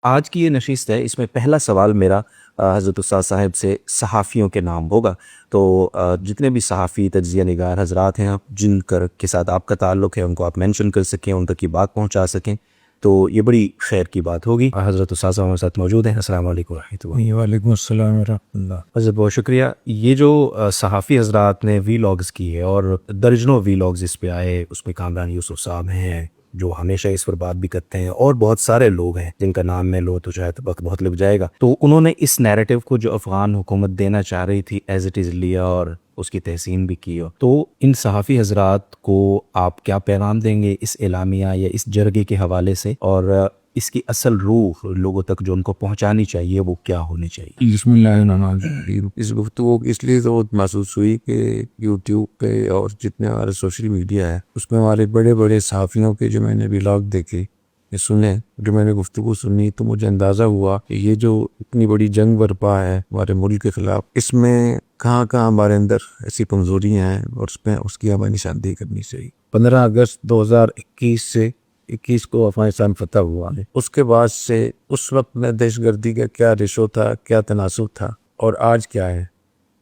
آج کی یہ نشست ہے، اس میں پہلا سوال میرا حضرت استاد صاحب سے صحافیوں کے نام ہوگا۔ تو جتنے بھی صحافی تجزیہ نگار حضرات ہیں جن کے ساتھ آپ کا تعلق ہے ان کو آپ مینشن کر سکیں، ان تک یہ بات پہنچا سکیں، تو یہ بڑی خیر کی بات ہوگی۔ حضرت استاد صاحب ہمارے ساتھ موجود ہیں۔ السلام علیکم ورحمۃ اللہ۔ وعلیکم السلام ورحمۃ اللہ۔ حضرت بہت شکریہ۔ یہ جو صحافی حضرات نے وی لاگز کیے اور درجنوں وی لاگز اس پہ آئے، اس میں کامران یوسف صاحب ہیں جو ہمیشہ اس پر بات بھی کرتے ہیں، اور بہت سارے لوگ ہیں جن کا نام میں لو تو شاید وقت بہت لگ جائے گا۔ تو انہوں نے اس نیریٹو کو جو افغان حکومت دینا چاہ رہی تھی ایز اٹ از لیا اور اس کی تحسین بھی کی ہو۔ تو ان صحافی حضرات کو آپ کیا پیغام دیں گے اس اعلامیہ یا اس جرگے کے حوالے سے، اور اس کی اصل روح لوگوں تک جو ان کو پہنچانی چاہیے وہ کیا ہونی چاہیے؟ بسم اللہ الرحمن الرحیم۔ اس گفتگو اس لیے تو محسوس ہوئی کہ یوٹیوب پہ اور جتنے ہمارے سوشل میڈیا ہے اس میں ہمارے بڑے بڑے صحافیوں کے جو میں نے ولاگ دیکھے یہ سنے، جو میں نے گفتگو سنی، تو مجھے اندازہ ہوا کہ یہ جو اتنی بڑی جنگ برپا ہے ہمارے ملک کے خلاف، اس میں کہاں کہاں ہمارے اندر ایسی کمزوریاں ہیں اور اس کی ہمیں نشاندہی کرنی چاہیے۔ 15 اگست 2021 کو افغانستان فتح ہوا ہے۔ اس کے بعد سے اس وقت میں دہشت گردی کا کیا ریشو تھا، کیا تناسب تھا، اور آج کیا ہے،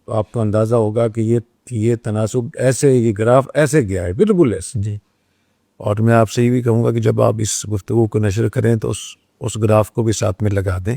تو آپ کو اندازہ ہوگا کہ یہ تناسب ایسے، یہ گراف ایسے گیا ہے، بالکل ایسے جی۔ اور میں آپ سے یہ بھی کہوں گا کہ جب آپ اس گفتگو کو نشر کریں تو اس گراف کو بھی ساتھ میں لگا دیں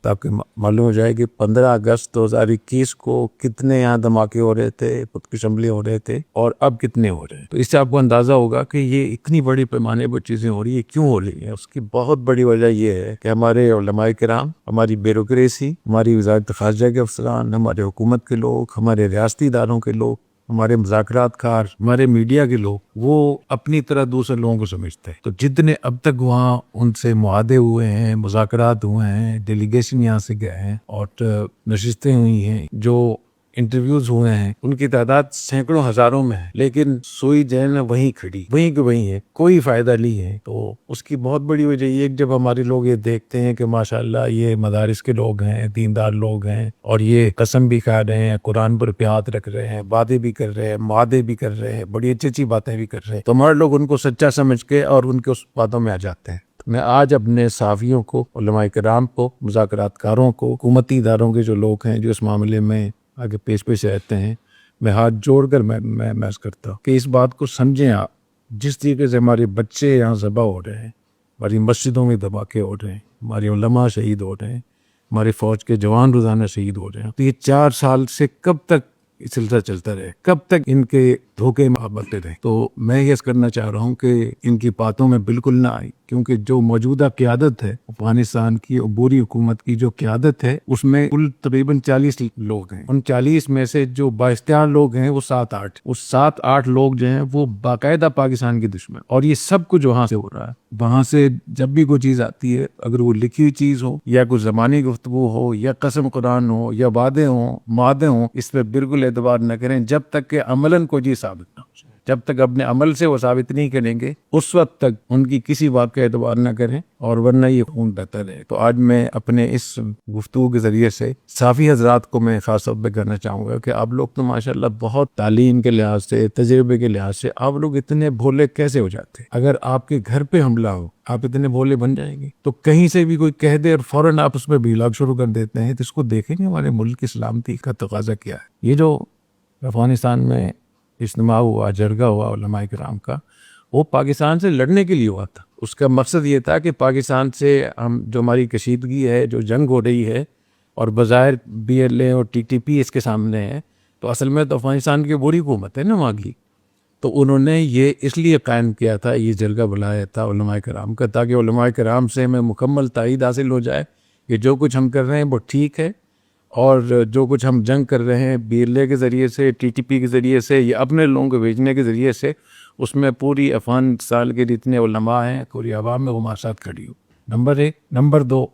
تاکہ معلوم ہو جائے کہ 15 اگست 2021 کو کتنے یہاں دھماکے ہو رہے تھے، خودکش حملے ہو رہے تھے، اور اب کتنے ہو رہے ہیں۔ تو اس سے آپ کو اندازہ ہوگا کہ یہ اتنی بڑی پیمانے پر چیزیں ہو رہی ہیں، کیوں ہو رہی ہیں۔ اس کی بہت بڑی وجہ یہ ہے کہ ہمارے علماء کرام، ہماری بیوروکریسی، ہماری وزارت خارجہ کے افسران، ہمارے حکومت کے لوگ، ہمارے ریاستی اداروں کے لوگ، ہمارے مذاکرات کار، ہمارے میڈیا کے لوگ، وہ اپنی طرح دوسرے لوگوں کو سمجھتے ہیں۔ تو جتنے اب تک وہاں ان سے معاہدے ہوئے ہیں، مذاکرات ہوئے ہیں، ڈیلیگیشن یہاں سے گئے ہیں، اور نشستیں ہوئی ہیں، جو انٹرویوز ہوئے ہیں، ان کی تعداد سینکڑوں ہزاروں میں ہے، لیکن سوئی جو ہے نا وہیں کھڑی، وہیں کہ وہیں ہے، کوئی فائدہ نہیں ہے۔ تو اس کی بہت بڑی وجہ یہ ہے کہ جب ہمارے لوگ یہ دیکھتے ہیں کہ ماشاءاللہ یہ مدارس کے لوگ ہیں، دیندار لوگ ہیں، اور یہ قسم بھی کھا رہے ہیں، قرآن پر ہاتھ رکھ رہے ہیں، وعدے بھی کر رہے ہیں، معاہدے بھی کر رہے ہیں، بڑی اچھی اچھی باتیں بھی کر رہے ہیں، تو ہمارے لوگ ان کو سچا سمجھ کے اور ان کے اس باتوں میں آ جاتے ہیں۔ میں آج اپنے صحافیوں کو، علماء کرام کو، مذاکرات کاروں کو، حکومتی اداروں کے جو لوگ ہیں جو اس معاملے میں آگے پیش رہتے ہیں، میں ہاتھ جوڑ کر میں عرض کرتا ہوں کہ اس بات کو سمجھیں آپ، جس طریقے سے ہمارے بچے یہاں ذبح ہو رہے ہیں، ہماری مسجدوں میں دھماکے ہو رہے ہیں، ہمارے علماء شہید ہو رہے ہیں، ہمارے فوج کے جوان روزانہ شہید ہو رہے ہیں، تو یہ 4 سال سے کب تک یہ سلسلہ چلتا رہے، کب تک ان کے دھوکے میں بنتے رہے؟ تو میں یہ کرنا چاہ رہا ہوں کہ ان کی باتوں میں بالکل نہ آئی، کیونکہ جو موجودہ قیادت ہے افغانستان کی، عبوری حکومت کی جو قیادت ہے، اس میں کل تقریباً 40 لوگ ہیں۔ ان 40 میں سے جو بااختیار لوگ ہیں وہ 7-8، وہ 7-8 لوگ جو ہیں وہ باقاعدہ پاکستان کے دشمن، اور یہ سب کچھ وہاں سے ہو رہا ہے۔ وہاں سے جب بھی کوئی چیز آتی ہے، اگر وہ لکھی ہوئی چیز ہو یا کوئی زبانی گفتگو ہو یا قسم قرآن ہو یا وعدے ہوں، معاہدے ہوں، اس پہ بالکل اعتبار نہ کریں جب تک کہ عملاً کوئی چیز ثابت نہ ہو جائے۔ جب تک اپنے عمل سے وہ ثابت نہیں کریں گے اس وقت تک ان کی کسی بات کا اعتبار نہ کریں، اور ورنہ یہ خون بہتا رہے۔ تو آج میں اپنے اس گفتگو کے ذریعے سے صحافی حضرات کو میں خاص طور پہ کہنا چاہوں گا کہ آپ لوگ تو ماشاءاللہ بہت تعلیم کے لحاظ سے، تجربے کے لحاظ سے آپ لوگ اتنے بھولے کیسے ہو جاتے ہیں؟ اگر آپ کے گھر پہ حملہ ہو آپ اتنے بھولے بن جائیں گے، تو کہیں سے بھی کوئی کہہ دے اور فوراً آپ اس پہ ویلاگ شروع کر دیتے ہیں، تو اس کو دیکھیں گے ہمارے ملک کی سلامتی کا تقاضا کیا ہے۔ یہ جو افغانستان میں اجتماع ہوا، جرگہ ہوا علماء کرام کا، وہ پاکستان سے لڑنے کے لیے ہوا تھا۔ اس کا مقصد یہ تھا کہ پاکستان سے ہم جو ہماری کشیدگی ہے، جو جنگ ہو رہی ہے، اور بظاہر BLA اور TTP اس کے سامنے ہے، تو اصل میں تو افغانستان کی بری حکومت ہے نا وہاں کی۔ تو انہوں نے یہ اس لیے قائم کیا تھا، یہ جرگہ بلایا تھا علماء کرام کا، تاکہ علماء کرام سے ہمیں مکمل تائید حاصل ہو جائے کہ جو کچھ ہم کر رہے ہیں وہ ٹھیک ہے، اور جو کچھ ہم جنگ کر رہے ہیں BLA کے ذریعے سے، TTP کے ذریعے سے، یا اپنے لوگوں کو بھیجنے کے ذریعے سے، اس میں پوری افغانستان کے جتنے علماء ہیں، پوری عوام میں وہ ہمارے ساتھ کھڑی ہو۔ نمبر 1۔ نمبر 2،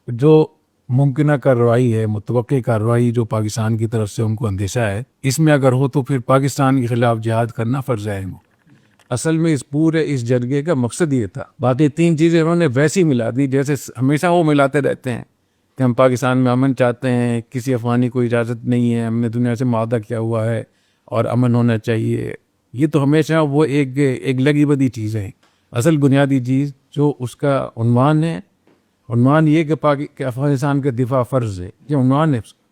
جو ممکنہ کارروائی ہے، متوقع کارروائی جو پاکستان کی طرف سے ان کو اندیشہ ہے، اس میں اگر ہو تو پھر پاکستان کے خلاف جہاد کرنا فرض عین ہو۔ اصل میں اس جرگے کا مقصد یہ تھا۔ باقی 3 چیزیں انہوں نے ویسی ملا دی جیسے ہمیشہ وہ ملاتے رہتے ہیں کہ ہم پاکستان میں امن چاہتے ہیں، کسی افغانی کو اجازت نہیں ہے، ہم نے دنیا سے معاہدہ کیا ہوا ہے اور امن ہونا چاہیے۔ یہ تو ہمیشہ وہ ایک لگی بدی چیز ہے۔ اصل بنیادی چیز جو اس کا عنوان ہے عنوان یہ کہ افغانستان کا دفاع فرض ہے، یہ عنوان ہے اس کا۔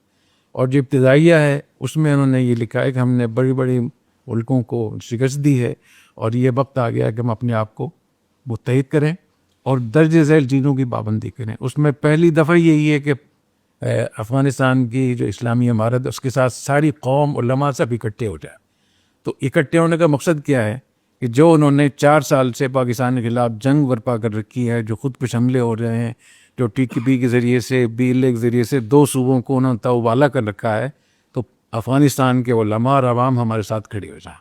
اور جو ابتدائیہ ہے اس میں انہوں نے یہ لکھا ہے کہ ہم نے بڑی بڑی ملکوں کو شکست دی ہے اور یہ وقت آ گیا کہ ہم اپنے آپ کو متحد کریں اور درج ذیل چیزوں کی پابندی کریں۔ اس میں پہلی دفعہ یہی ہے کہ افغانستان کی جو اسلامی عمارت ہے اس کے ساتھ ساری قوم علماء سب اکٹھے ہو جائے۔ تو اکٹھے ہونے کا مقصد کیا ہے کہ جو انہوں نے 4 سال سے پاکستان کے خلاف جنگ برپا کر رکھی ہے، جو خود پہ حملے ہو رہے ہیں، جو TTP کے ذریعے سے BLA کے ذریعے سے 2 صوبوں کو انہوں نے تاوبالا کر رکھا ہے، تو افغانستان کے علماء اور عوام ہمارے ساتھ کھڑے ہو جائیں۔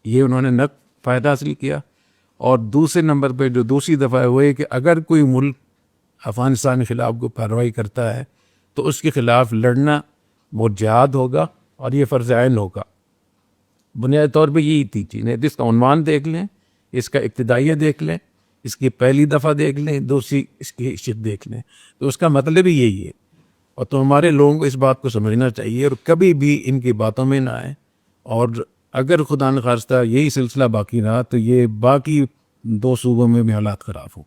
یہ انہوں نے نقد فائدہ حاصل کیا۔ اور دوسرے نمبر پہ جو دوسری دفعہ ہے وہ ہے کہ اگر کوئی ملک افغانستان کے خلاف کوئی کارروائی کرتا ہے تو اس کے خلاف لڑنا وہ جہاد ہوگا اور یہ فرض عین ہوگا۔ بنیادی طور پہ یہی تھی چیزیں۔ اس کا عنوان دیکھ لیں، اس کا ابتدائیہ دیکھ لیں، اس کی پہلی دفعہ دیکھ لیں، دوسری اس کی حیثیت دیکھ لیں، تو اس کا مطلب ہی یہی ہے۔ اور تو ہمارے لوگوں کو اس بات کو سمجھنا چاہیے اور کبھی بھی ان کی باتوں میں نہ آئے۔ اور اگر خدا نخواستہ یہی سلسلہ باقی رہا تو یہ باقی 2 صوبوں میں بھی حالات خراب ہوں۔